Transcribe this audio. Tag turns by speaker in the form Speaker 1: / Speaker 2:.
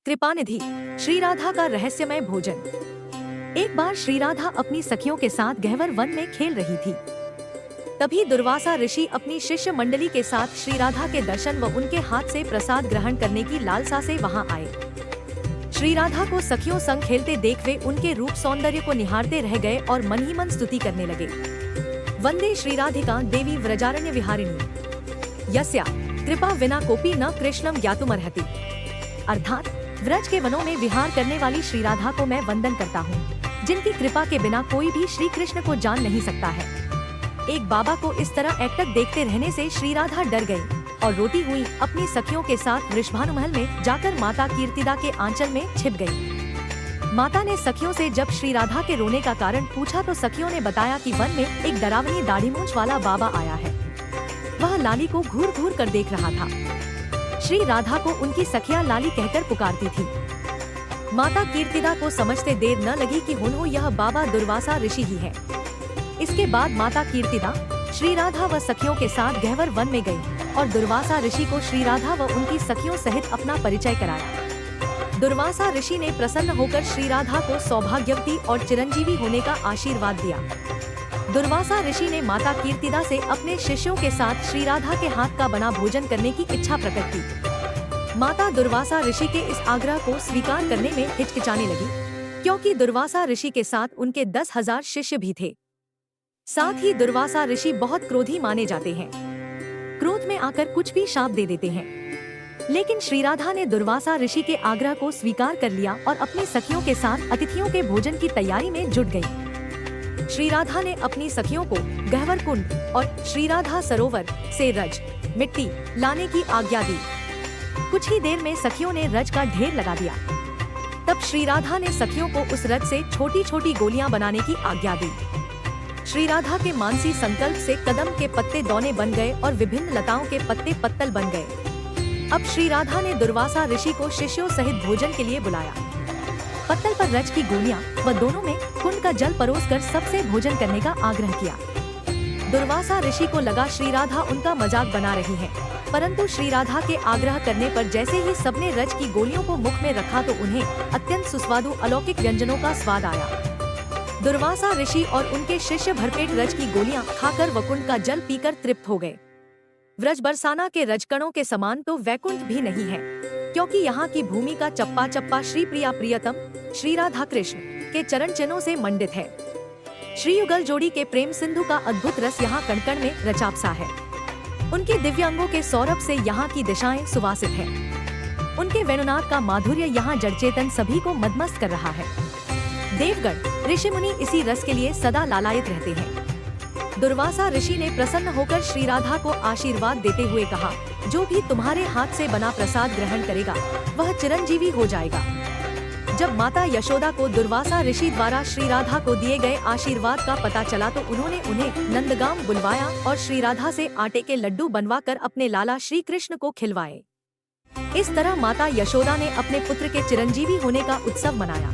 Speaker 1: कृपानिधि श्री राधा का रहस्यमय भोजन। एक बार श्री राधा अपनी सखियों के साथ गहवर वन में खेल रही थी। तभी दुर्वासा ऋषि अपनी शिष्य मंडली के साथ श्री राधा के दर्शन व उनके हाथ से प्रसाद ग्रहण करने की लालसा से वहां आए। श्री राधा को सखियों संग खेलते देख वे उनके रूप सौंदर्य को निहारते रह गए और मन ही मन स्तुति करने लगे। वंदे श्री राधिका देवी व्रजारण्य विहारिणी यस्या कृपा विना कोपी न कृष्णम ज्ञातुमर्हति। अर्थात व्रज के वनों में विहार करने वाली श्री राधा को मैं वंदन करता हूँ, जिनकी कृपा के बिना कोई भी श्री कृष्ण को जान नहीं सकता है। एक बाबा को इस तरह एकटक देखते रहने से श्री राधा डर गई और रोती हुई अपनी सखियों के साथ वृषभानुमहल में जाकर माता कीर्तिदा के आंचल में छिप गई। माता ने सखियों से जब श्री राधा के रोने का कारण पूछा तो सखियों ने बताया कि वन में एक डरावनी दाढ़ी मूंछ वाला बाबा आया है। वह लाली को घूर घूर कर देख रहा था। श्री राधा को उनकी सखियां लाली कहकर पुकारती थी। माता कीर्तिदा को समझते देर न लगी कि हुन यह बाबा दुर्वासा ऋषि ही है। इसके बाद माता कीर्तिदा श्री राधा व सखियों के साथ गहवर वन में गई और दुर्वासा ऋषि को श्री राधा व उनकी सखियों सहित अपना परिचय कराया। दुर्वासा ऋषि ने प्रसन्न होकर श्री राधा को सौभाग्यवती और चिरंजीवी होने का आशीर्वाद दिया। दुर्वासा ऋषि ने माता कीर्तिदा से अपने शिष्यों के साथ श्री राधा के हाथ का बना भोजन करने की इच्छा प्रकट की। माता दुर्वासा ऋषि के इस आग्रह को स्वीकार करने में हिचकिचाने लगी, क्योंकि दुर्वासा ऋषि के साथ उनके 10,000 शिष्य भी थे। साथ ही दुर्वासा ऋषि बहुत क्रोधी माने जाते हैं। क्रोध में आकर कुछ भी शाप दे देते हैं। लेकिन श्री राधा ने दुर्वासा ऋषि के आग्रह को स्वीकार कर लिया और अपनी सखियों के साथ अतिथियों के भोजन की तैयारी में जुट गई। श्री राधा ने अपनी सखियों को गहवर कुंड और श्री राधा सरोवर से रज मिट्टी लाने की आज्ञा दी। कुछ ही देर में सखियों ने रज का ढेर लगा दिया। तब श्री राधा ने सखियों को उस रज से छोटी छोटी गोलियां बनाने की आज्ञा दी। श्री राधा के मानसी संकल्प से कदम के पत्ते दौने बन गए और विभिन्न लताओं के पत्ते पत्तल बन गए। अब श्री राधा ने दुर्वासा ऋषि को शिष्यों सहित भोजन के लिए बुलाया। पत्तल पर रज की गोलियां व दोनों में कुंड का जल परोसकर सबसे भोजन करने का आग्रह किया। दुर्वासा ऋषि को लगा श्री राधा उनका मजाक बना रही है, परंतु श्री राधा के आग्रह करने पर जैसे ही सबने रज की गोलियों को मुख में रखा तो उन्हें अत्यंत सुस्वादु अलौकिक व्यंजनों का स्वाद आया। दुर्वासा ऋषि और उनके शिष्य भरपेट रज की गोलियां खाकर व कुंड का जल पीकर तृप्त हो गए। व्रज बरसाना के रजकणों के समान तो वैकुंठ भी नहीं है, क्योंकि यहाँ की भूमि का चप्पा चप्पा श्री प्रिया प्रियतम श्री राधा कृष्ण के चरण चिन्हों से मंडित है। श्री युगल जोड़ी के प्रेम सिंधु का अद्भुत रस यहाँ कण-कण में रचापसा है। उनके दिव्य अंगों के सौरभ से यहाँ की दिशाएं सुवासित है। उनके वेणुनाद का माधुर्य यहाँ जड़चेतन सभी को मदमस्त कर रहा है। देवगण ऋषि मुनि इसी रस के लिए सदा लालायित रहते हैं। दुर्वासा ऋषि ने प्रसन्न होकर श्री राधा को आशीर्वाद देते हुए कहा, जो भी तुम्हारे हाथ से बना प्रसाद ग्रहण करेगा वह चिरंजीवी हो जाएगा। जब माता यशोदा को दुर्वासा ऋषि द्वारा श्री राधा को दिए गए आशीर्वाद का पता चला तो उन्होंने उन्हें नंदगाम बुलवाया और श्री राधा से आटे के लड्डू बनवाकर अपने लाला श्री कृष्ण को खिलवाए। इस तरह माता यशोदा ने अपने पुत्र के चिरंजीवी होने का उत्सव मनाया।